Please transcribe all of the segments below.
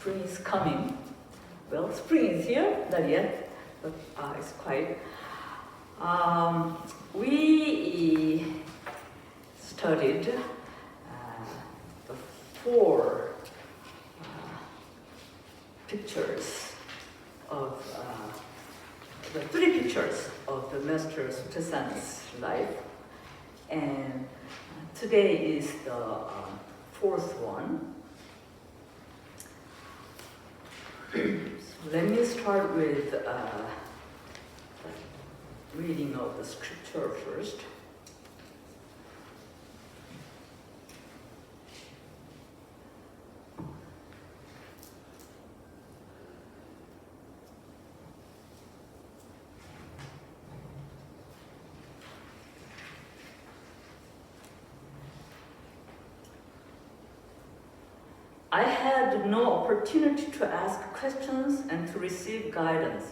spring is coming. Well, spring is here, not yet, but it's quite. We studied the four pictures of the three pictures of the Master Sotaesan's life, and today is the fourth one. So let me start with reading of the scripture first. I had no opportunity to ask questions and to receive guidance.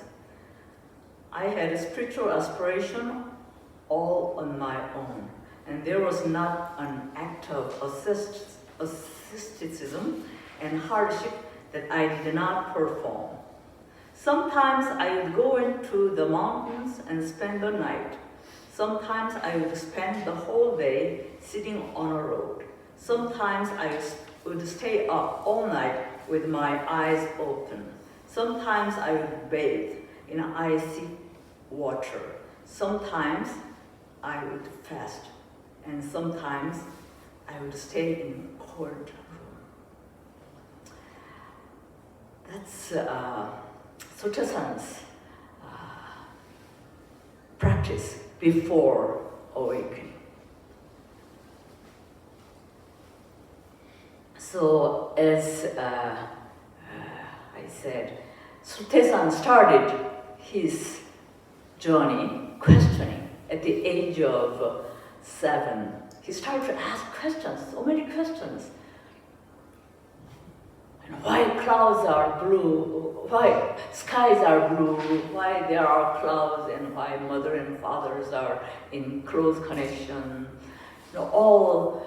I had a spiritual aspiration all on my own, and there was not an act of asceticism and hardship that I did not perform. Sometimes I would go into the mountains and spend the night. Sometimes I would spend the whole day sitting on a road. Sometimes I would stay up all night with my eyes open. Sometimes I would bathe in icy water. Sometimes I would fast, and sometimes I would stay in a cold room. That's Sotaesan's practice before awakening. So as I said, Sotaesan started his journey questioning at the age of 7. He started to ask questions, so many questions. And why clouds are blue, why skies are blue, why there are clouds, and why mother and fathers are in close connection. You know, all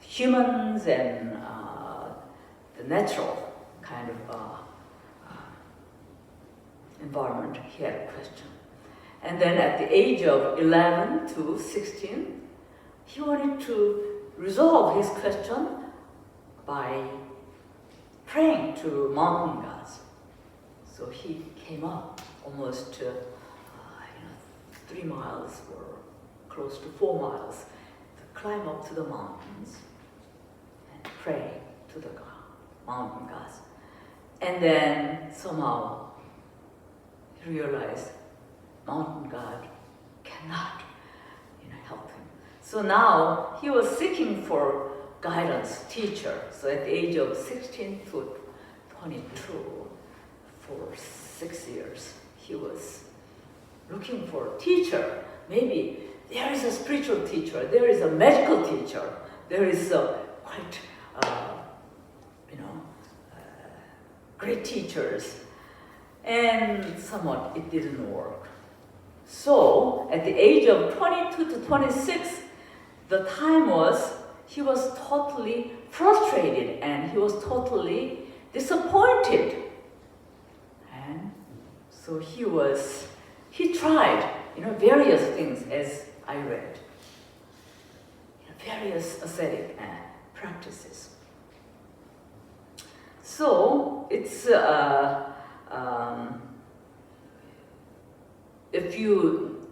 humans and the natural kind of environment, he had a question. And then at the age of 11 to 16, he wanted to resolve his question by praying to mountain gods. So he came up almost 3 miles or close to 4 miles to climb up to the mountains and pray to the mountain gods. And then somehow he realized mountain god cannot help him. So now he was seeking for guidance, teacher. So at the age of 16 to 22, for 6 years, he was looking for a teacher. Maybe there is a spiritual teacher, there is a medical teacher, there is quite great teachers. And somewhat it didn't work. So at the age of 22 to 26, the time was he was totally frustrated and he was totally disappointed. And so he tried various things, as I read, various ascetic practices. So it's if you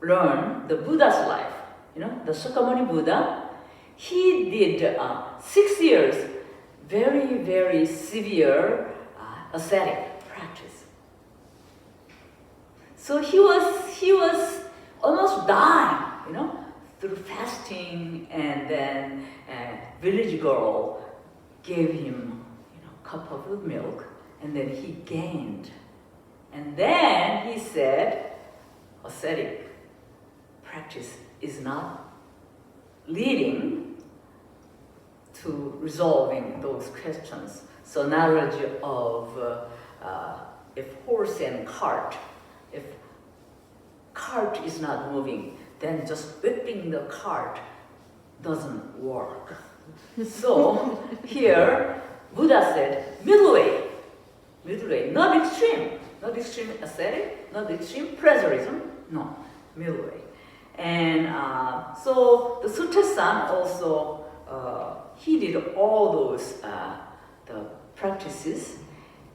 learn the Buddha's life, the Shakyamuni Buddha, he did 6 years very, very severe ascetic practice. So he was almost dying, through fasting, and then a village girl gave him a cup of milk, and then he gained. And then he said, ascetic practice is not leading to resolving those questions. So knowledge of if horse and cart, if cart is not moving, then just whipping the cart doesn't work. So here, Buddha said, not extreme ascetic, not extreme pleasurism, no, middle way. And so the Sotaesan also, he did all those the practices.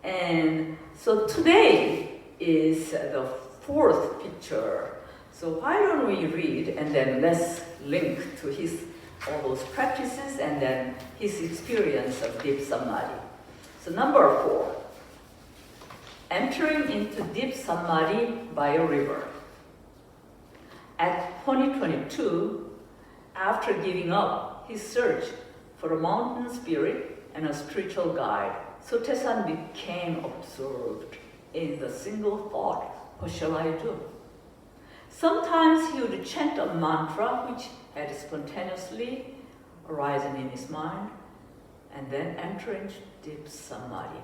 And so today is the fourth picture. So why don't we read and then let's link to his all those practices and then his experience of Deep Samadhi. So number 4, entering into Deep Samadhi by a river. At 2022, after giving up his search for a mountain spirit and a spiritual guide, Sotaesan became absorbed in the single thought, what shall I do? Sometimes he would chant a mantra which had spontaneously arisen in his mind and then enter into Deep Samadhi.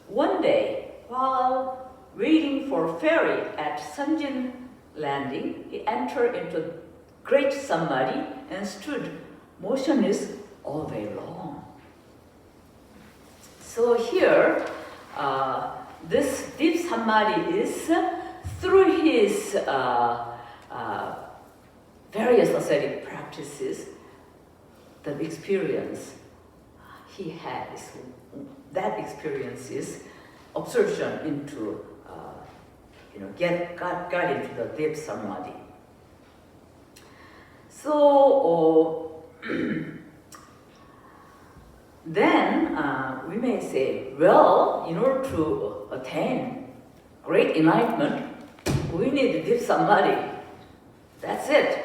One day, while waiting for a ferry at Sanjin landing, he entered into great Samadhi and stood motionless all day long. So here, this Deep Samadhi is through his various ascetic practices, the experience he has, that experience is absorption into, got into the Deep Samadhi. So then we may say, well, in order to attain great enlightenment, we need Deep Samadhi. That's it.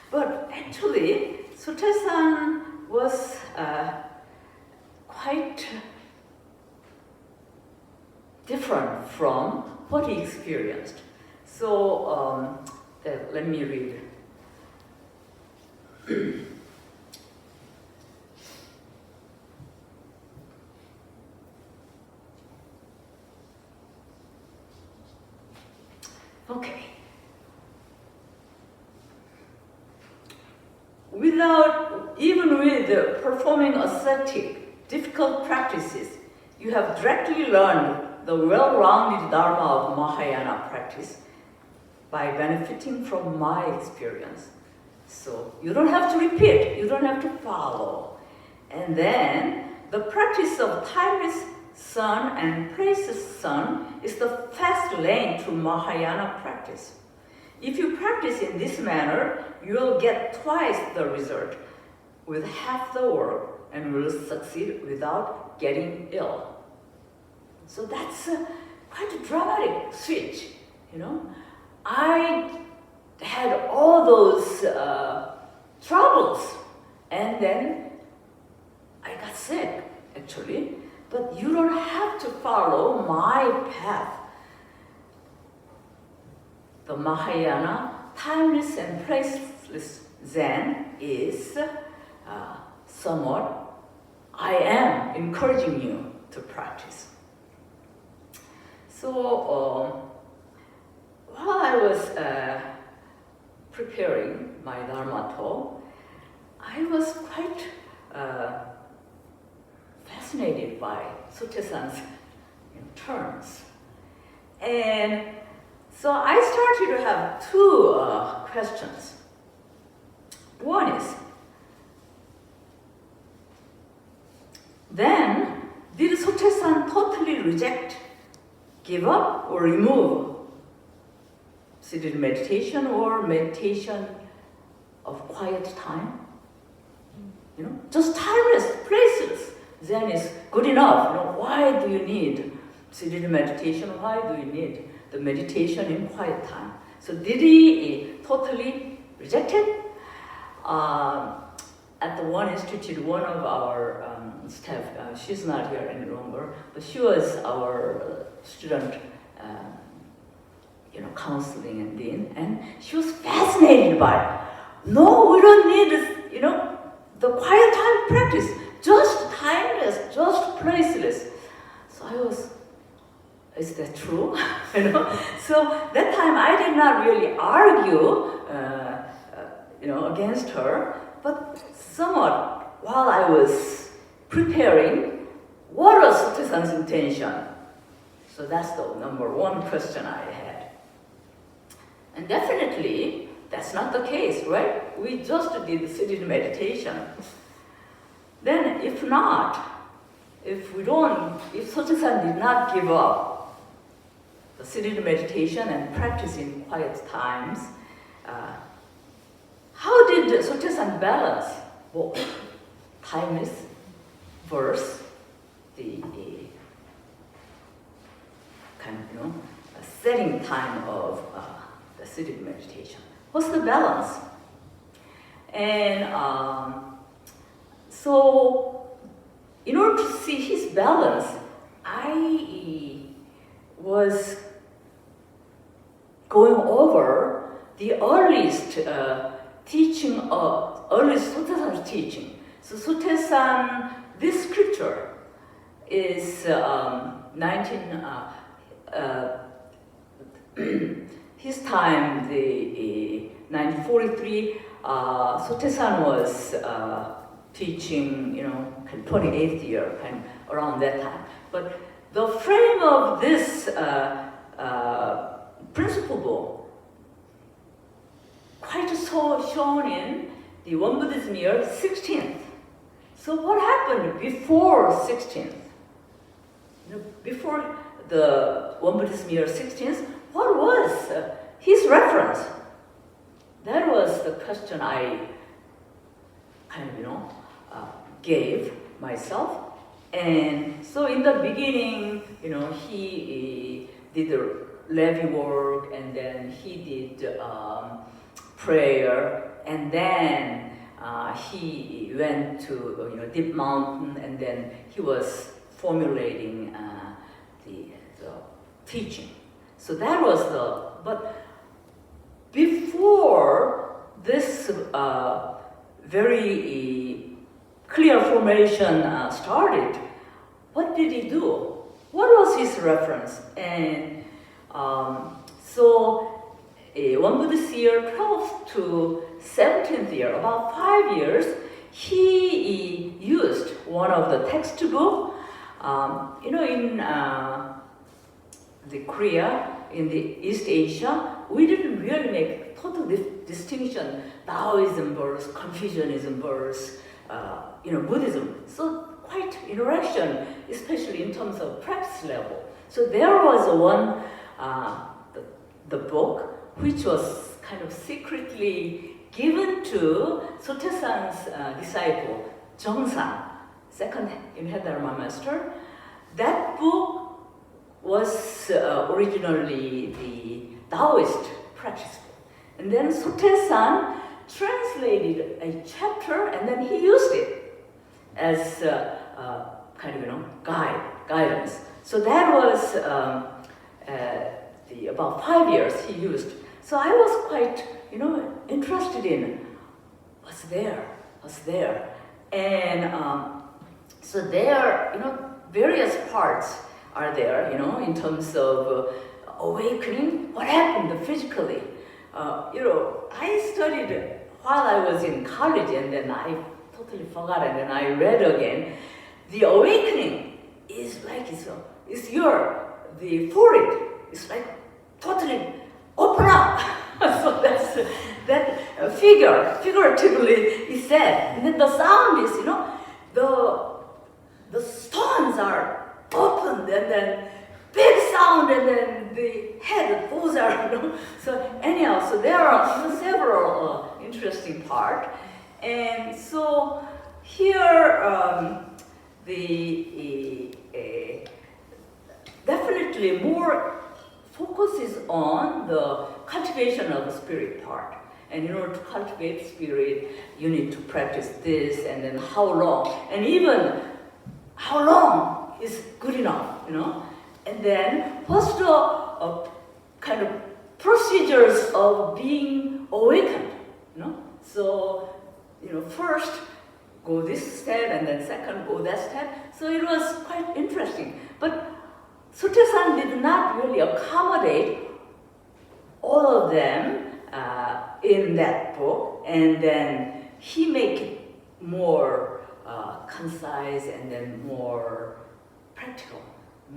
But actually, Sotaesan was quite different from what he experienced. So let me read. Okay. Even with performing ascetic, difficult practices, you have directly learned the well-rounded Dharma of Mahayana practice by benefiting from my experience. So you don't have to repeat, you don't have to follow. And then the practice of timeless sun and placeless sun is the fast lane to Mahayana practice. If you practice in this manner, you will get twice the result with half the work and will succeed without getting ill. So that's quite a dramatic switch, I had all those troubles and then I got sick, actually. But you don't have to follow my path. The Mahayana, timeless and placeless Zen is somewhat, I am encouraging you to practice. So while I was preparing my Dharma talk, I was quite fascinated by Sotaesan's terms. And so I started to have two questions. One is, then, did Sotaesan totally reject, give up, or remove seated meditation or meditation of quiet time? Just timeless, placeless. Zen is good enough. Why do you need seated meditation? Why do you need the meditation in quiet time? So did he totally reject it? At the One Institute, one of our staff, she's not here any longer, but she was our student counseling and dean, and she was fascinated by it. No, we don't need this, the quiet time practice, just timeless, just placeless. So I was, is that true? So that time I did not really argue, against her, but somewhat while I was preparing, what was Sotaesan's intention? So that's the number one question I had. And definitely, that's not the case, right? We just did seated meditation. Then if not, if Sotaesan did not give up the seated meditation and practice in quiet times, how did Sotaesan balance both timeless verse, the kind of, setting time of the seated meditation? What's the balance? And so, in order to see his balance, I was going over the earliest teaching of earliest Sotaesan's teaching. So Sotaesan, this scripture is his time, the 1943. Sotaesan was teaching, 28th year, kind of around that time. But the frame of this principle book quite so shown in the Won Buddhist year 16th. So what happened before 16th? Before the Won Buddhist year 16th, what was his reference? That was the question I kind of, gave myself. And so in the beginning, he did the levy work, and then he did prayer, and then he went to Deep Mountain, and then he was formulating the teaching. So that was but before this very clear formation started, what did he do? What was his reference? And so Won Buddhist year 12th to 17th year, about 5 years, he used one of the textbook. In the Korea, in the East Asia, we didn't really make total distinction, Taoism versus Confucianism versus Buddhism. So quite interaction, especially in terms of practice level. So there was one, the book, which was kind of secretly given to Sotaesan's disciple, Jongsan, second in Dharma master. That book was originally the Taoist practice book. And then Sotaesan translated a chapter, and then he used it as kind of guidance. So that was about 5 years he used. So I was quite interested in what's there, and so there various parts are there, in terms of awakening. What happened physically? I studied while I was in college, and then I totally forgot, and then I read again. The awakening is like the forehead. It's like totally open up. So that's that figuratively is said. And then the sound is, the stones are opened, and then big sound, and then the head, those are, So anyhow, so there are several interesting parts. And so here, definitely more focuses on the cultivation of the spirit part. And in order to cultivate spirit, you need to practice this, and then how long, and even how long is good enough, And then what's the kind of procedures of being awakened, So, first go this step, and then second go that step. So it was quite interesting. But Sotaesan did not really accommodate all of them in that book, and then he make it more concise, and then more practical,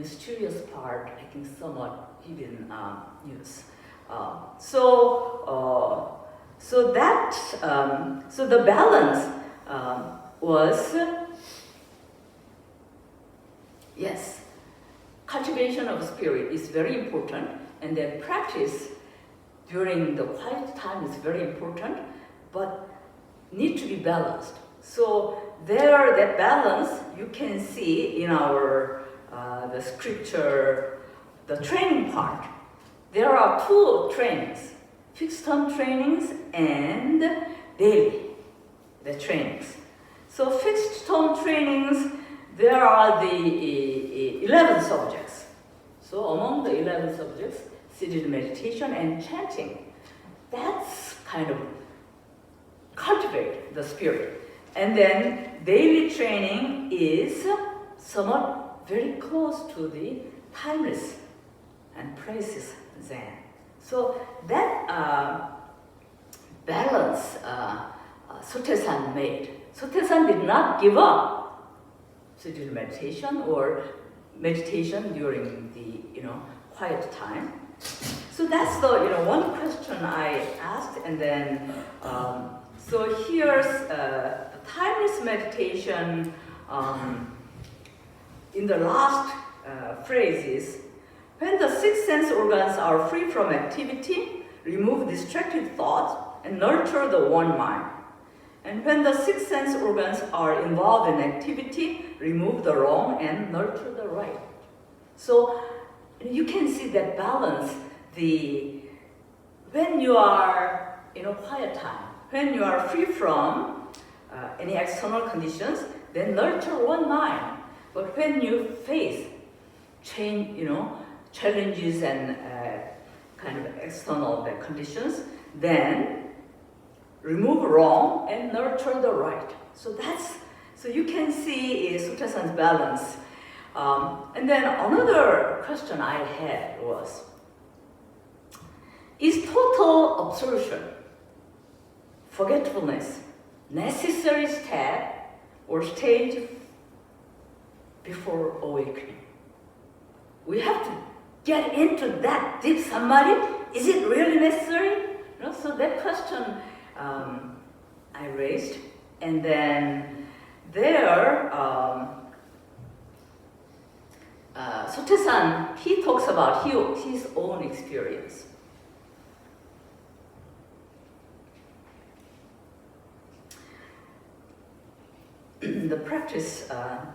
mysterious part, I think somewhat hidden news. So the balance was, yes, cultivation of spirit is very important, and then practice during the quiet time is very important, but need to be balanced. So there, that balance you can see in our the scripture, the training part. There are two trainings, fixed term trainings and daily, the trainings. So fixed term trainings, there are the 11 subjects. So among the 11 subjects, seated meditation and chanting. That's kind of cultivate the spirit. And then daily training is somewhat very close to the timeless and praises Zen. So that balance Sotaesan made. Sotaesan did not give up seated meditation or meditation during the quiet time. So that's the one question I asked, and then so here's the timeless meditation. In the last phrases, when the six sense organs are free from activity, remove distracted thoughts and nurture the one mind. And when the six sense organs are involved in activity, remove the wrong and nurture the right. So you can see that balance. When you are in a quiet time, when you are free from any external conditions, then nurture one mind. But when you face challenges and kind of external conditions, then remove wrong and nurture the right. So you can see Sotaesan's balance. And then another question I had was, is total absolution, forgetfulness, necessary step or stage before awakening? We have to get into that deep samadhi. Is it really necessary? So that question I raised, and then there Sotaesan, he talks about his own experience. The practice,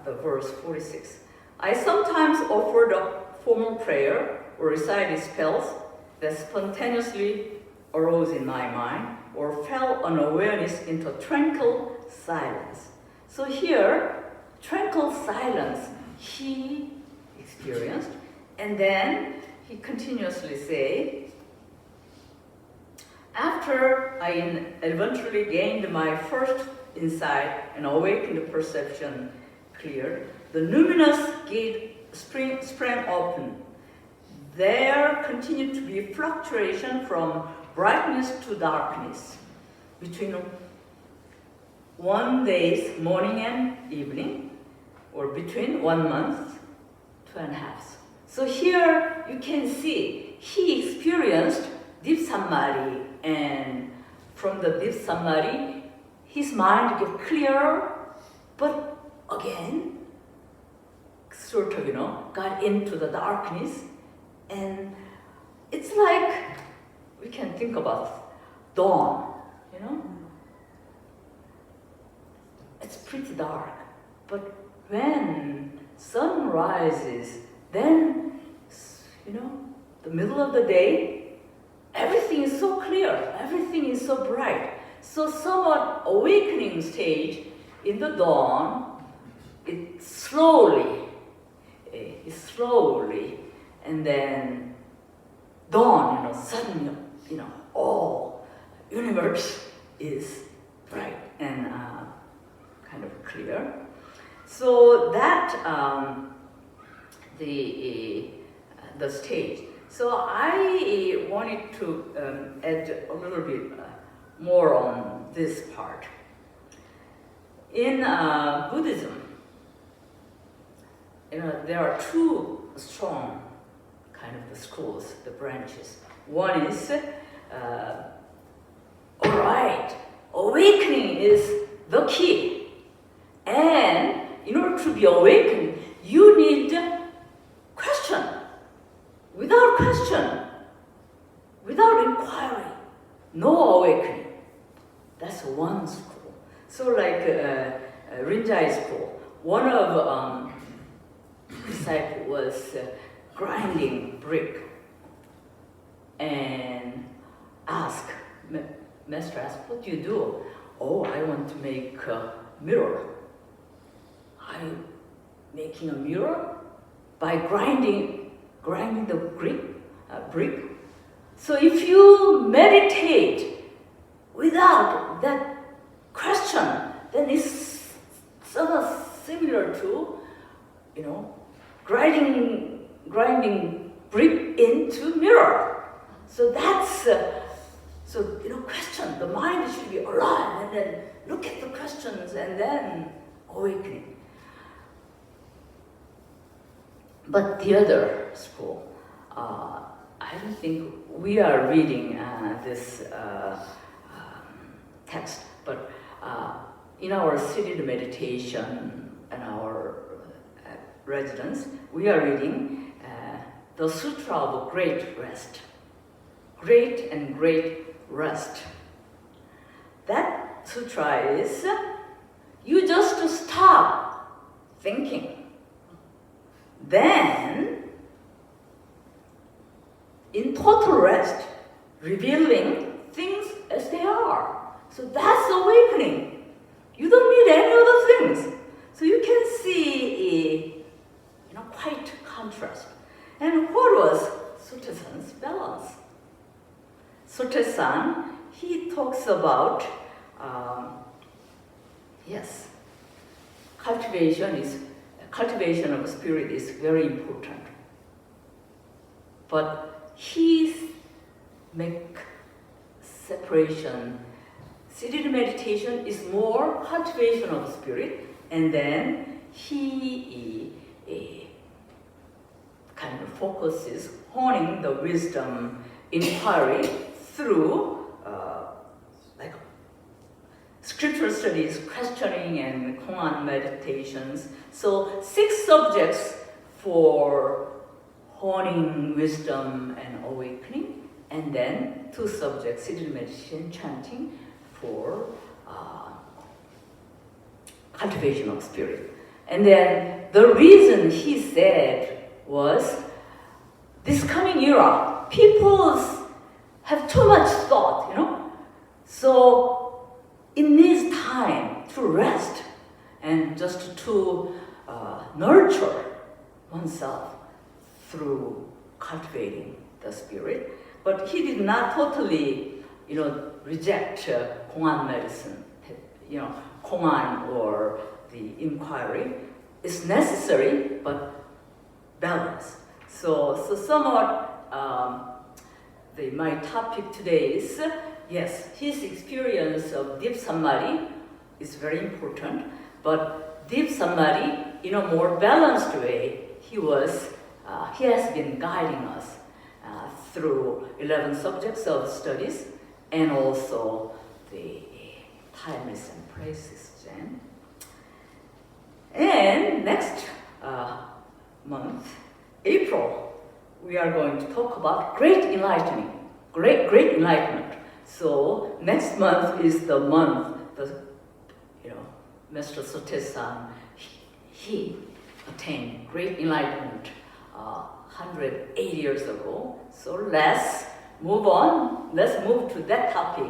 the verse 46. I sometimes offered a formal prayer or recited spells that spontaneously arose in my mind or fell unawareness into tranquil silence. So here, tranquil silence he experienced, and then he continuously say, after I eventually gained my first insight and awakened perception clear, the luminous gate sprang open. There continued to be fluctuation from brightness to darkness between one day's morning and evening, or between 1 month, 2.5. So here you can see he experienced Deep Samadhi, and from the Deep Samadhi, his mind get clearer, but again, sort of, got into the darkness. And it's like, we can think about dawn, It's pretty dark, but when sun rises, then, the middle of the day, everything is so clear, everything is so bright. So somewhat awakening stage in the dawn, it's slowly, and then dawn, suddenly, all universe is bright and kind of clear. So that the stage. So I wanted to add a little bit more on this part. In Buddhism, there are two strong kind of the schools, the branches. One is, all right, awakening is the key. And in order to be awakened, you need question. Without question, without inquiry, no awakening. That's one school. So like Rinzai school, one of disciples was grinding brick and Master asked, what do you do? Oh, I want to make a mirror. Are you making a mirror? By grinding the brick. So if you meditate without that question, then it's somewhat similar to, grinding brick into mirror. So that's question. The mind should be alive, and then look at the questions, and then awakening. But the other school, I don't think we are reading this text, but in our seated meditation and our residence, we are reading the Sutra of Great Rest. Great and Great Rest. That sutra is, you just stop thinking. Then, in total rest, revealing things as they are. So that's awakening. You don't need any other things. So you can see quite contrast. And what was Sotaesan's balance? Sotaesan, he talks about, cultivation of spirit is very important. But he make separation. Seated meditation is more cultivation of spirit, and then he kind of focuses honing the wisdom inquiry through scripture studies, questioning, and koan meditations. So 6 subjects for honing wisdom and awakening, and then 2 subjects, seated meditation, chanting, for cultivation of spirit. And then the reason he said was, this coming era, people have too much thought, So it needs time to rest and just to nurture oneself through cultivating the spirit. But he did not totally, reject koan medicine, koan or the inquiry. It's necessary, but balance. So somewhat, my topic today is, yes, his experience of Deep Samadhi is very important, but Deep Samadhi, in a more balanced way, he has been guiding us through 11 subjects of studies, and also the timeless and praises. And next month, April, we are going to talk about great enlightenment. So next month is the month that Master Sotaesan, he attained great enlightenment 108 years ago. So let's move on. Let's move to that topic